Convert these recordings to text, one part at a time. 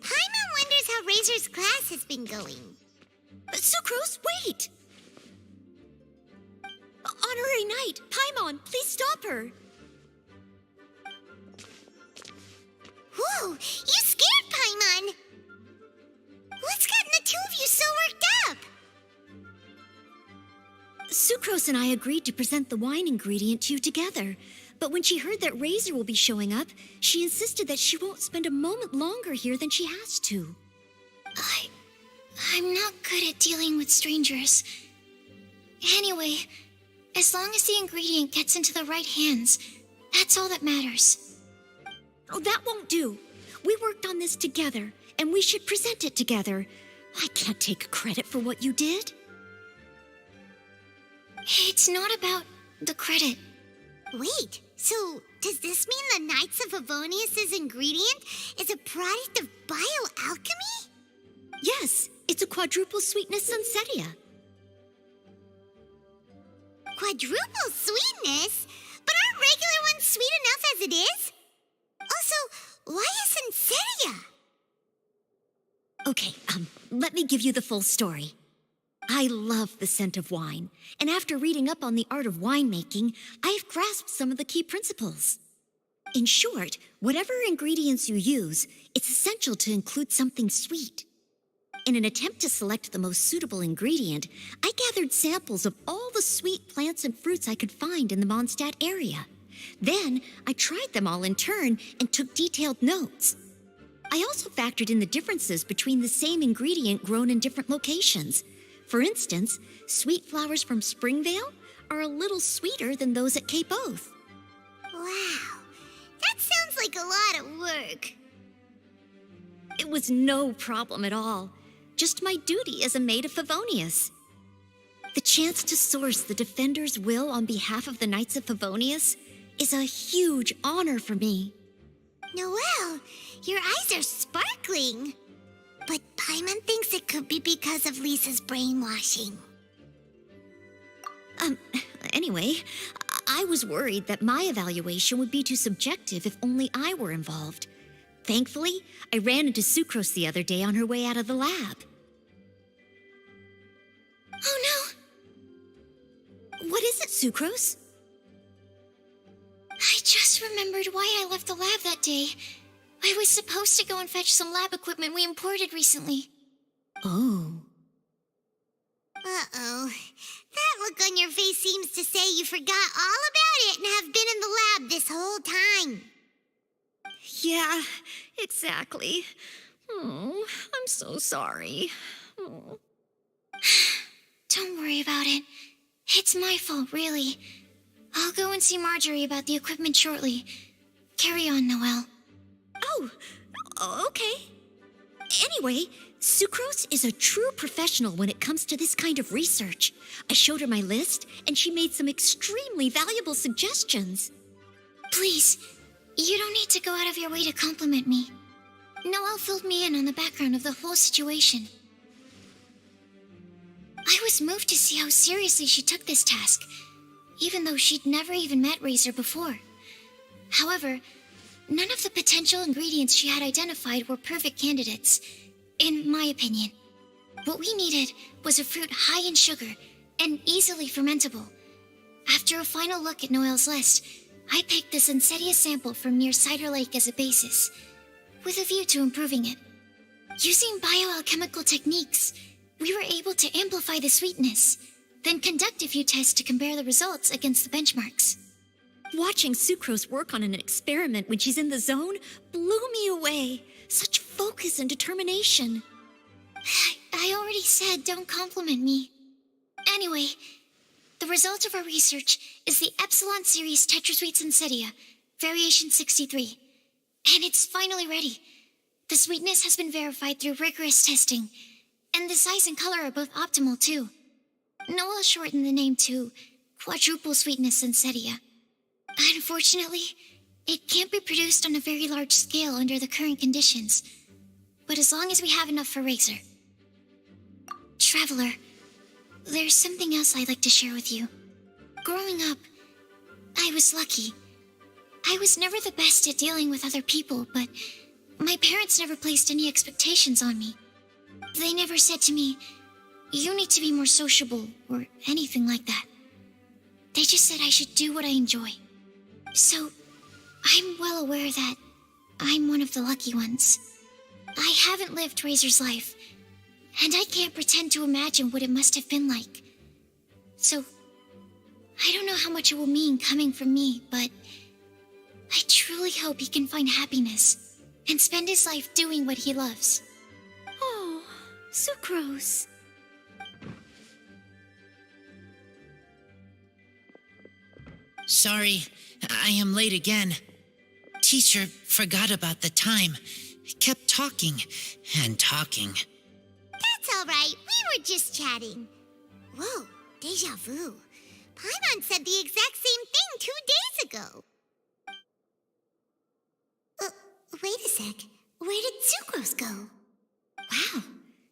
Paimon wonders how Razor's class has been going. Sucrose, wait! Honorary Knight, Paimon, please stop her! Whoa, you scared Paimon! What's gotten the two of you so worked up? Sucrose and I agreed to present the wine ingredient to you together. But when she heard that Razor will be showing up, she insisted that she won't spend a moment longer here than she has to. I'm not good at dealing with strangers. Anyway, as long as the ingredient gets into the right hands, that's all that matters. Oh, that won't do. We worked on this together, and we should present it together. I can't take credit for what you did. It's not about the credit. Wait, so does this mean the Knights of Favonius' ingredient is a product of bioalchemy? Yes, it's a quadruple sweetness sunsetia. Quadruple sweetness? But aren't regular ones sweet enough as it is? Also, why a sunsetia? Okay, let me give you the full story. I love the scent of wine, and after reading up on the art of winemaking, I've grasped some of the key principles. In short, whatever ingredients you use, it's essential to include something sweet. In an attempt to select the most suitable ingredient, I gathered samples of all the sweet plants and fruits I could find in the Mondstadt area. Then, I tried them all in turn and took detailed notes. I also factored in the differences between the same ingredient grown in different locations. For instance, sweet flowers from Springvale are a little sweeter than those at Cape Oath. Wow, that sounds like a lot of work. It was no problem at all. Just my duty as a maid of Favonius. The chance to source the Defender's will on behalf of the Knights of Favonius is a huge honor for me. Noelle, your eyes are sparkling. But Paimon thinks it could be because of Lisa's brainwashing. Anyway, I was worried that my evaluation would be too subjective if only I were involved. Thankfully, I ran into Sucrose the other day on her way out of the lab. Oh no! What is it, Sucrose? I just remembered why I left the lab that day. I was supposed to go and fetch some lab equipment we imported recently. Oh. Uh-oh. That look on your face seems to say you forgot all about it and have been in the lab this whole time. Yeah, exactly. Oh, I'm so sorry. Oh. Don't worry about it. It's my fault, really. I'll go and see Marjorie about the equipment shortly. Carry on, Noelle. Oh, okay. Anyway, Sucrose is a true professional when it comes to this kind of research. I showed her my list, and she made some extremely valuable suggestions. Please, you don't need to go out of your way to compliment me. Noelle filled me in on the background of the whole situation. I was moved to see how seriously she took this task, even though she'd never even met Razor before. However, none of the potential ingredients she had identified were perfect candidates, in my opinion. What we needed was a fruit high in sugar and easily fermentable. After a final look at Noelle's list, I picked the Sunsetia sample from near Cider Lake as a basis, with a view to improving it. Using bioalchemical techniques, we were able to amplify the sweetness, then conduct a few tests to compare the results against the benchmarks. Watching Sucrose work on an experiment when she's in the zone blew me away. Such focus and determination. I already said don't compliment me. Anyway, the result of our research is the Epsilon Series Tetrasweet Sensetia, Variation 63. And it's finally ready. The sweetness has been verified through rigorous testing, and the size and color are both optimal too. Noel shortened the name to Quadruple Sweetness Sensetia. Unfortunately, it can't be produced on a very large scale under the current conditions, but as long as we have enough for Razor. Traveler, there's something else I'd like to share with you. Growing up, I was lucky. I was never the best at dealing with other people, but my parents never placed any expectations on me. They never said to me, "You need to be more sociable," or anything like that. They just said I should do what I enjoy. So, I'm well aware that I'm one of the lucky ones. I haven't lived Razor's life, and I can't pretend to imagine what it must have been like. So, I don't know how much it will mean coming from me, but I truly hope he can find happiness and spend his life doing what he loves. Oh, Sucrose. Sorry, I am late again. Teacher forgot about the time. Kept talking and talking. That's all right. We were just chatting. Whoa, deja vu. Paimon said the exact same thing 2 days ago. Wait a sec. Where did Sucrose go? Wow,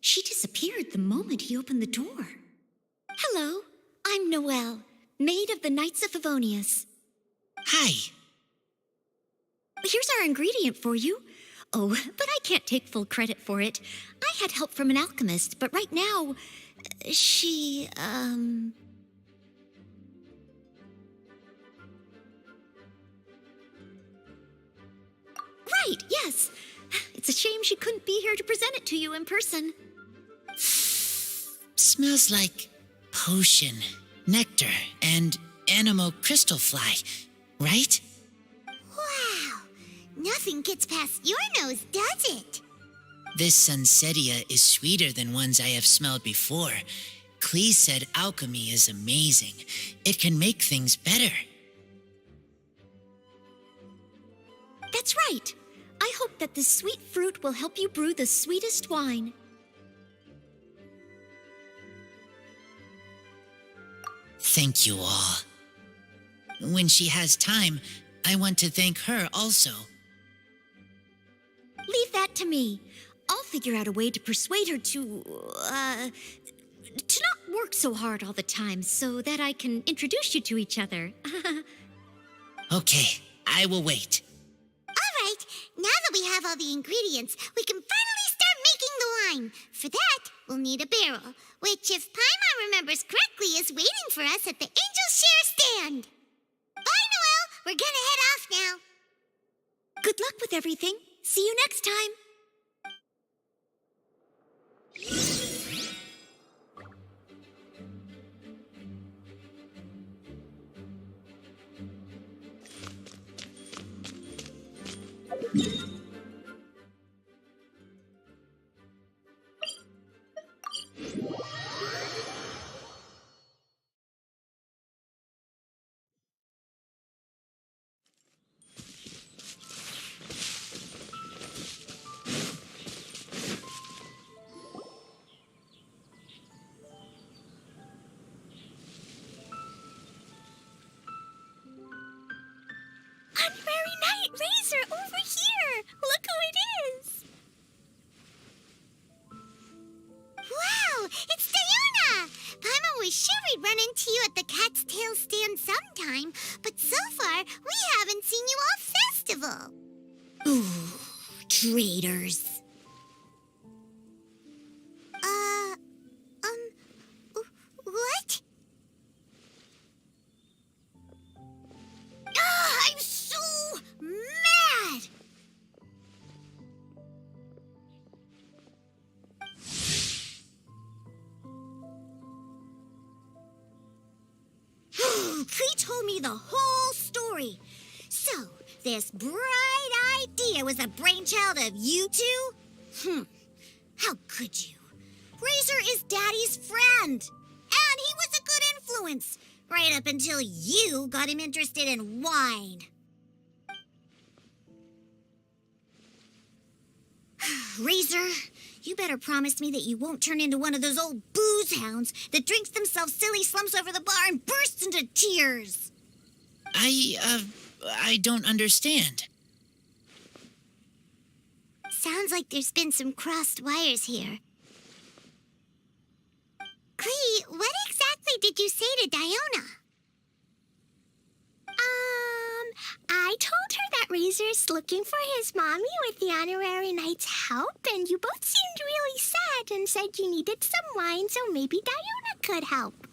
she disappeared the moment he opened the door. Hello, I'm Noelle, maid of the Knights of Favonius. Hi. Here's our ingredient for you. Oh, but I can't take full credit for it. I had help from an alchemist, but right now, she, Right, yes. It's a shame she couldn't be here to present it to you in person. Smells like potion, nectar, and anemo crystal fly, right? Wow. Nothing gets past your nose, does it? This Sensetia is sweeter than ones I have smelled before. Clee said alchemy is amazing. It can make things better. That's right. I hope that this sweet fruit will help you brew the sweetest wine. Thank you all. When she has time, I want to thank her also. Leave that to me. I'll figure out a way to persuade her to not work so hard all the time so that I can introduce you to each other. Okay, I will wait. All right. Now that we have all the ingredients, we can finally start making the wine. For that, we'll need a barrel, which, if Paimon remembers correctly, is waiting for us at the Angel Share stand. Bye, Noelle. We're gonna head off now. Good luck with everything. See you next time. Unmarried Knight Razor over here! Look who it is! Wow, it's Diana! Paimon was sure we'd run into you at the Cat's Tail stand sometime, but so far, we haven't seen you all festival. Ooh, traitors. What? Ah, I'm so mad! He told me the whole story Dori. So, this bright idea was the brainchild of you two? How could you? Razor is Daddy's friend. And he was a good influence. Right up until you got him interested in wine. Razor, you better promise me that you won't turn into one of those old booze hounds that drinks themselves silly, slumps over the bar, and bursts into tears. I don't understand. Sounds like there's been some crossed wires here. Clee, what exactly did you say to Diona? I told her that Razor's looking for his mommy with the honorary knight's help, and you both seemed really sad and said you needed some wine, so maybe Diona could help.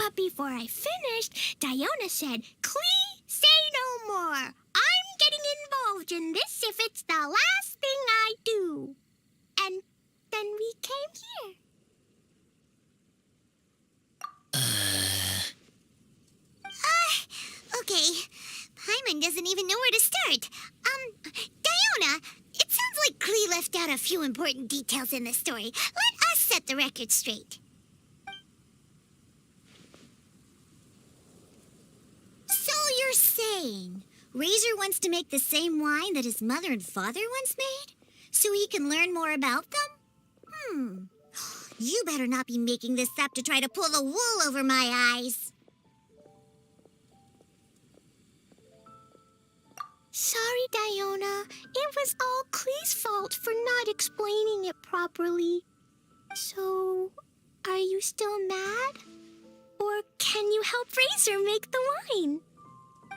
But before I finished, Diona said, "Clee, say no more. I'm getting involved in this if it's the last thing I do." And then we came here. Okay. Paimon doesn't even know where to start. Diona, it sounds like Klee left out a few important details in the story. Let us set the record straight. So you're saying Razor wants to make the same wine that his mother and father once made? So he can learn more about them? You better not be making this up to try to pull the wool over my eyes. Sorry, Diona. It was all Klee's fault for not explaining it properly. So, are you still mad? Or can you help Razor make the wine?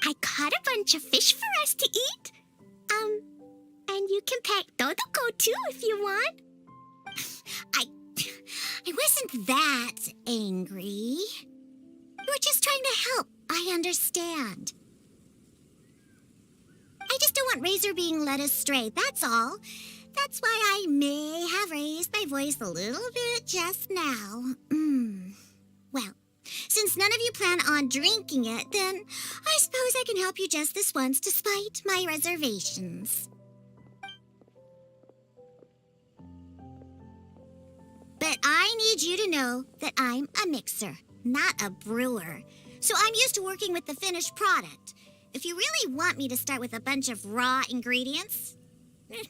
I caught a bunch of fish for us to eat. And you can pet Dodoko too if you want. I wasn't that angry. You were just trying to help. I understand. I just don't want Razor being led astray, that's all. That's why I may have raised my voice a little bit just now. Well, since none of you plan on drinking it, then I suppose I can help you just this once despite my reservations. But I need you to know that I'm a mixer, not a brewer. So I'm used to working with the finished product. If you really want me to start with a bunch of raw ingredients,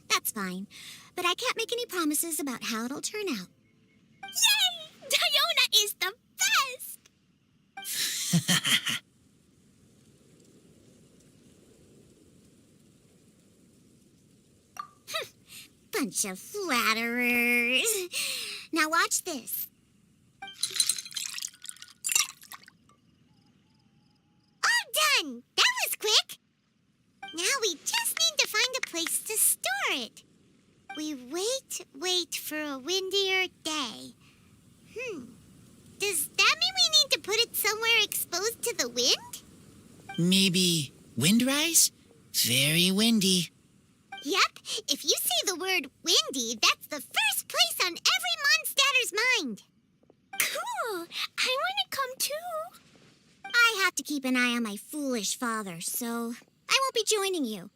that's fine. But I can't make any promises about how it'll turn out. Yay! Diona is the best! Bunch of flatterers. Now watch this. All done! That was quick! Now we just need to find a place to store it. We wait for a windier day. Does that mean we need to put it somewhere exposed to the wind? Maybe windrise? Very windy. Yep, if you say the word windy, that's the first place on every Mondstatter's mind. Cool! I want to come too. I have to keep an eye on my foolish father, so I won't be joining you.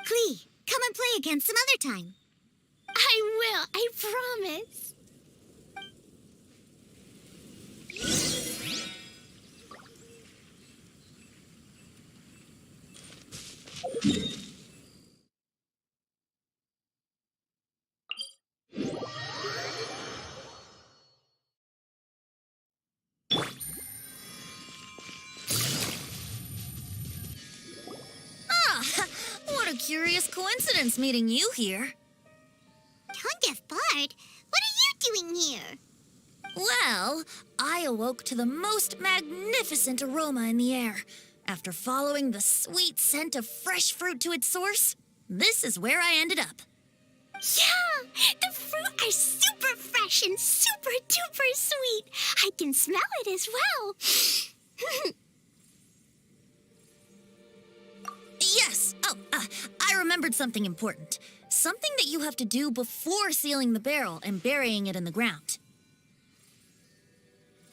Klee, come and play again some other time. I will, I promise. What a curious coincidence meeting you here. Tone-deaf Bard, what are you doing here? Well, I awoke to the most magnificent aroma in the air. After following the sweet scent of fresh fruit to its source, this is where I ended up. Yeah, the fruit are super fresh and super duper sweet. I can smell it as well. Yes. I remembered something important. Something that you have to do before sealing the barrel and burying it in the ground.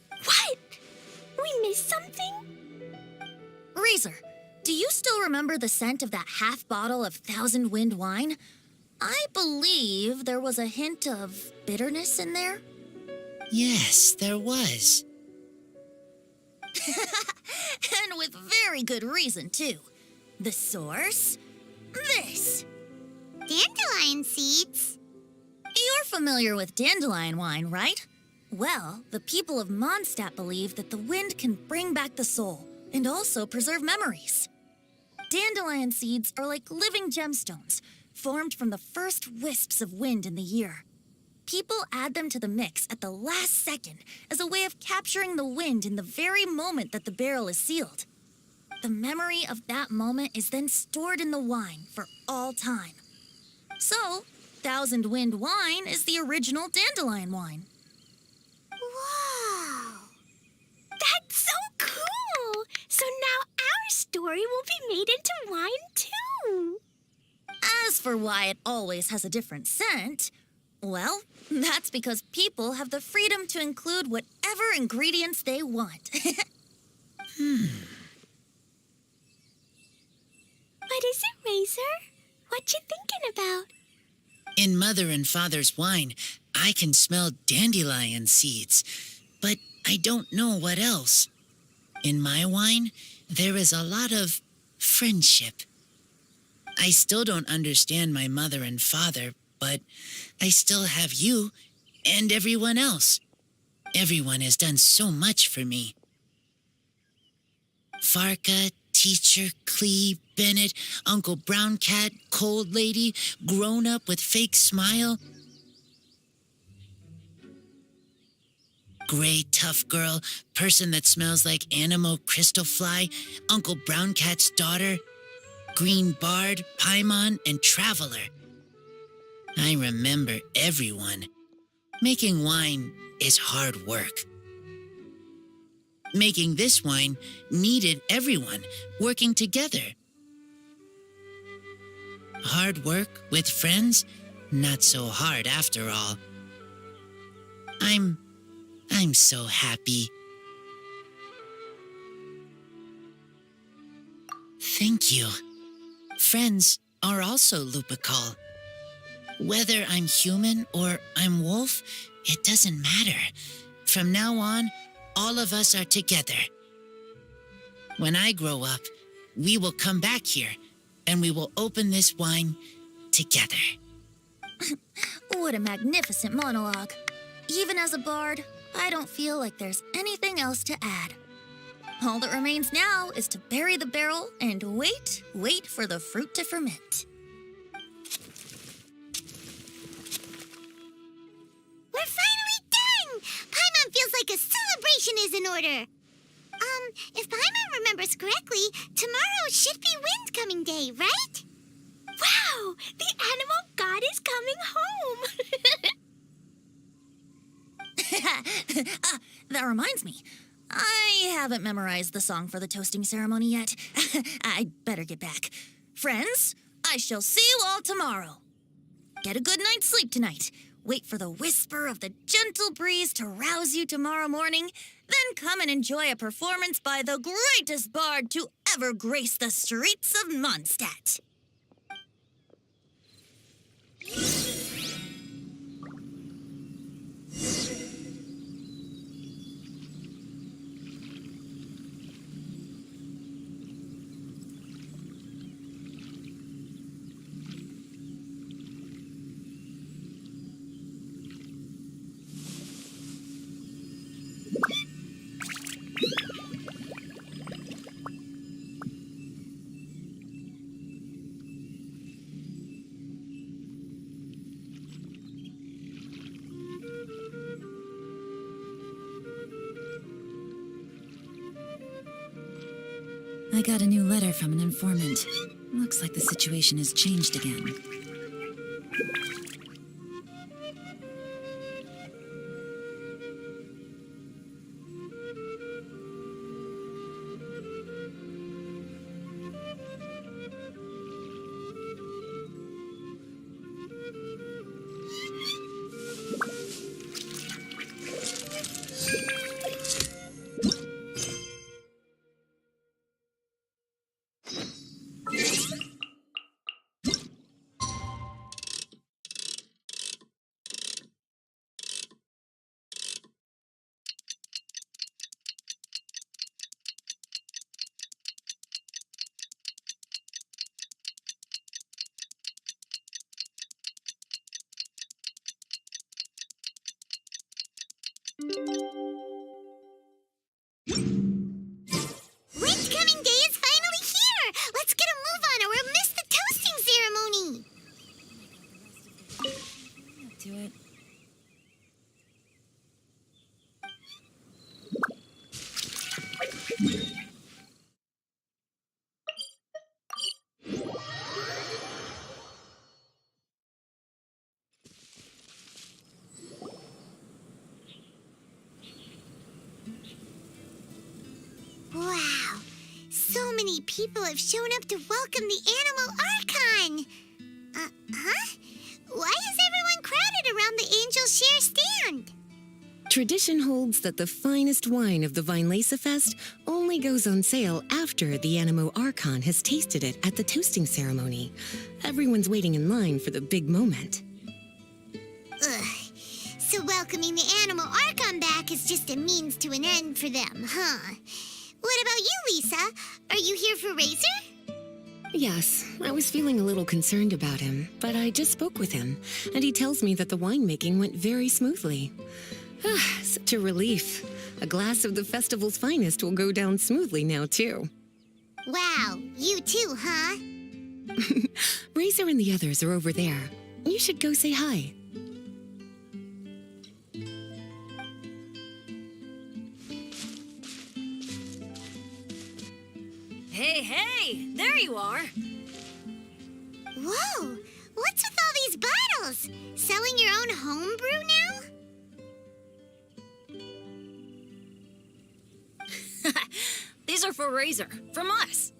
What? We missed something? Razor, do you still remember the scent of that half bottle of Thousand Wind wine? I believe there was a hint of bitterness in there. Yes, there was. And with very good reason, too. The source? This. Dandelion seeds? You're familiar with dandelion wine, right? Well, the people of Mondstadt believe that the wind can bring back the soul and also preserve memories. Dandelion seeds are like living gemstones, formed from the first wisps of wind in the year. People add them to the mix at the last second as a way of capturing the wind in the very moment that the barrel is sealed. The memory of that moment is then stored in the wine for all time. So, Thousand Wind wine is the original dandelion wine. Wow! That's so cool! So now our story will be made into wine, too. As for why it always has a different scent, well, that's because people have the freedom to include whatever ingredients they want. What is it, Razor? What you thinking about? In Mother and Father's wine, I can smell dandelion seeds, but I don't know what else. In my wine, there is a lot of friendship. I still don't understand my mother and father, but I still have you and everyone else. Everyone has done so much for me. Farka, Teacher, Clee, Bennett, Uncle Brown Cat, Cold Lady, Grown Up with Fake Smile, Gray Tough Girl, Person that Smells like Animo Crystal Fly, Uncle Brown Cat's Daughter, Green Bard, Paimon, and Traveler. I remember everyone. Making wine is hard work. Making this wine needed everyone working together. Hard work with friends? Not so hard after all. I'm so happy. Thank you. Friends are also Lupical. Whether I'm human or I'm wolf, it doesn't matter. From now on, all of us are together. When I grow up, we will come back here and we will open this wine together. What a magnificent monologue. Even as a bard, I don't feel like there's anything else to add. All that remains now is to bury the barrel and wait for the fruit to ferment. We're finally done! Paimon feels like a celebration is in order. If Paimon remembers correctly, tomorrow should be Wind-Coming Day, right? Wow! The animal god is coming home! That reminds me. I haven't memorized the song for the toasting ceremony yet. I'd better get back. Friends, I shall see you all tomorrow. Get a good night's sleep tonight. Wait for the whisper of the gentle breeze to rouse you tomorrow morning. Then come and enjoy a performance by the greatest bard to ever grace the streets of Mondstadt. I got a new letter from an informant. Looks like the situation has changed again. people have shown up to welcome the Animal Archon. Huh? Why is everyone crowded around the Angel Share stand? Tradition holds that the finest wine of the Vinelasa Fest only goes on sale after the Animo Archon has tasted it at the toasting ceremony. Everyone's waiting in line for the big moment. Ugh. So welcoming the Animal Archon back is just a means to an end for them, huh? What about you, Lisa? Are you here for Razor? Yes, I was feeling a little concerned about him, but I just spoke with him, and he tells me that the winemaking went very smoothly. Such a relief. A glass of the festival's finest will go down smoothly now, too. Wow, you too, huh? Razor and the others are over there. You should go say hi. Hey, there you are. Whoa, what's with all these bottles? Selling your own homebrew now? These are for Razor, from us.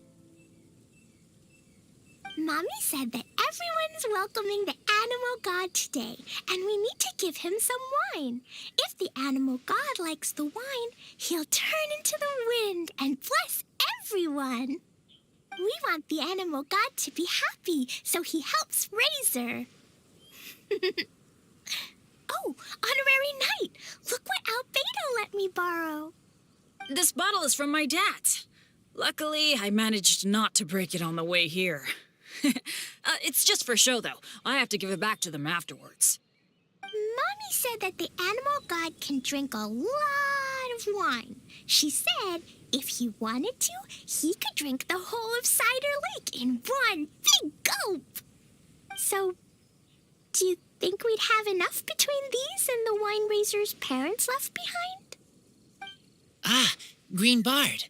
Mommy said that everyone's welcoming the animal god today, and we need to give him some wine. If the animal god likes the wine, he'll turn into the wind and bless everyone. We want the animal god to be happy, so he helps Razor. Oh, honorary knight! Look what Albedo let me borrow. This bottle is from my dad's. Luckily, I managed not to break it on the way here. It's just for show, though. I have to give it back to them afterwards. Mommy said that the animal god can drink a lot of wine. She said if he wanted to, he could drink the whole of Cider Lake in one big gulp. So, do you think we'd have enough between these and the wine raiser's parents left behind? Ah, Green Bard.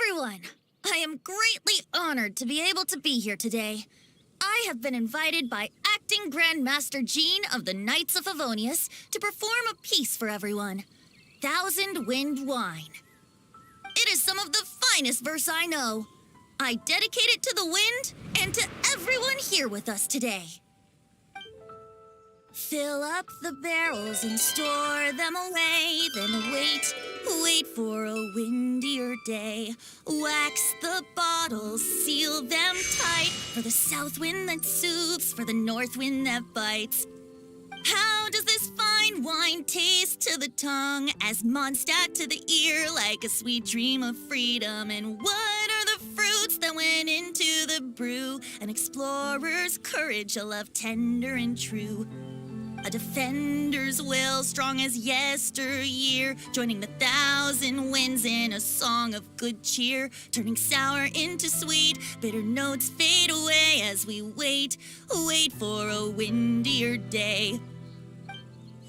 Everyone, I am greatly honored to be able to be here today. I have been invited by Acting Grand Master Jean of the Knights of Favonius to perform a piece for everyone. Thousand Wind Wine. It is some of the finest verse I know. I dedicate it to the wind and to everyone here with us today. Fill up the barrels and store them away, then wait for a windier day. Wax the bottles, seal them tight, for the south wind that soothes, for the north wind that bites. How does this fine wine taste to the tongue, as Mondstadt to the ear, like a sweet dream of freedom? And what are the fruits that went into the brew? An explorer's courage, a love tender and true. A defender's will, strong as yesteryear, joining the thousand winds in a song of good cheer, turning sour into sweet, bitter notes fade away as we wait for a windier day.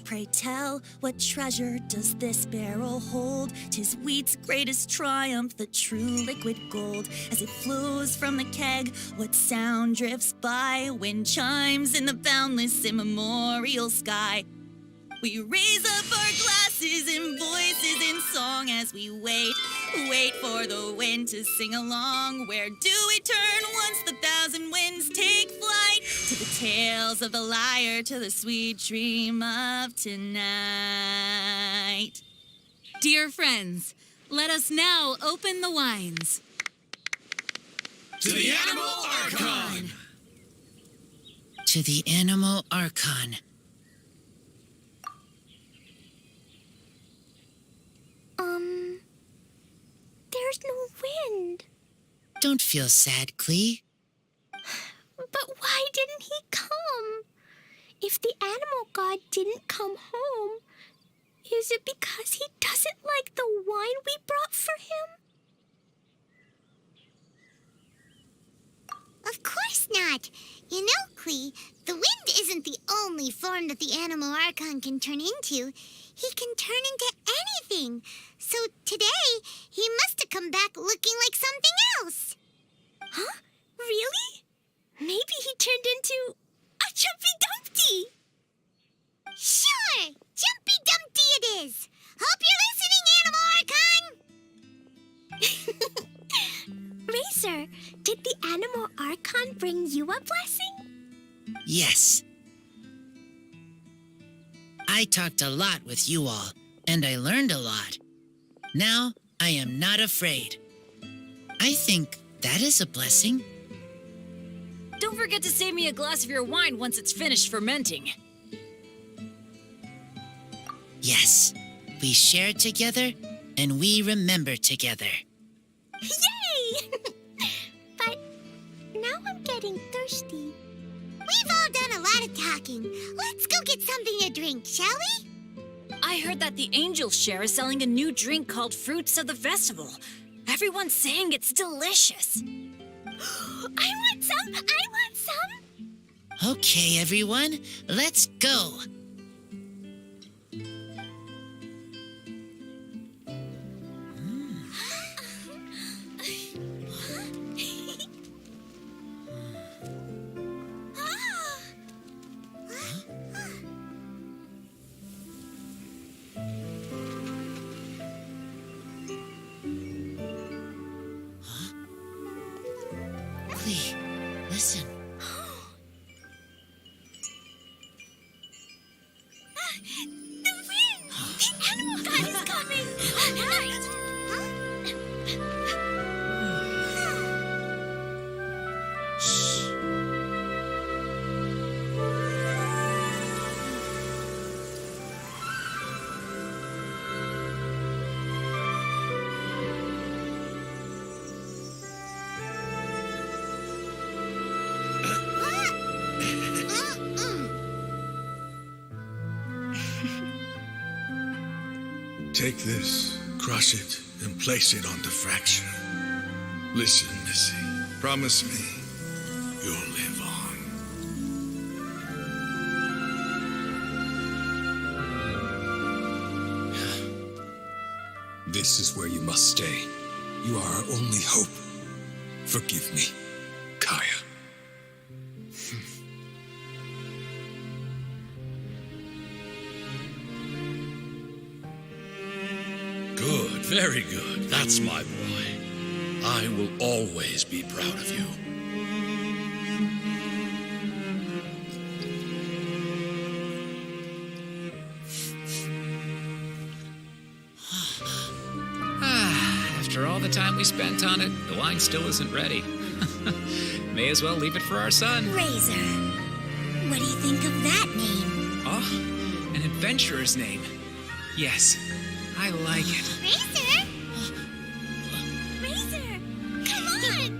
Pray tell, what treasure does this barrel hold? 'Tis wheat's greatest triumph, the true liquid gold. As it flows from the keg, what sound drifts by? Wind chimes in the boundless immemorial sky. We raise up our glasses and voices in song as we wait for the wind to sing along. Where do we turn once the thousand winds take flight? To the tales of the lyre, to the sweet dream of tonight. Dear friends, let us now open the wines. To the Animal Archon! To the Animal Archon. There's no wind. Don't feel sad, Clee. But why didn't he come? If the animal god didn't come home, is it because he doesn't like the wine we brought for him? Of course not. You know, Clee, the wind isn't the only form that the Animal Archon can turn into. He can turn into anything. So today, he must have come back looking like something else. Huh? Really? Maybe he turned into a Jumpy Dumpty. Sure! Jumpy Dumpty it is! Hope you're listening! Razor, did the Animal Archon bring you a blessing? Yes. I talked a lot with you all, and I learned a lot. Now, I am not afraid. I think that is a blessing. Don't forget to save me a glass of your wine once it's finished fermenting. Yes, we share together, and we remember together. Yay! But now I'm getting thirsty. We've all done a lot of talking. Let's go get something to drink, shall we? I heard that the Angel Share is selling a new drink called Fruits of the Festival. Everyone's saying it's delicious. I want some! I want some! Okay, everyone, let's go. Lee, listen. The wind! The Animal God is coming! Right! Take this, crush it, and place it on the fracture. Listen, Missy. Promise me you'll live on. This is where you must stay. You are our only hope. Forgive me, Kaya. Good, very good. That's my boy. I will always be proud of you. After all the time we spent on it, the wine still isn't ready. May as well leave it for our son. Razor. What do you think of that name? Oh, an adventurer's name. Yes, I like it. Razor! Razor! Come on!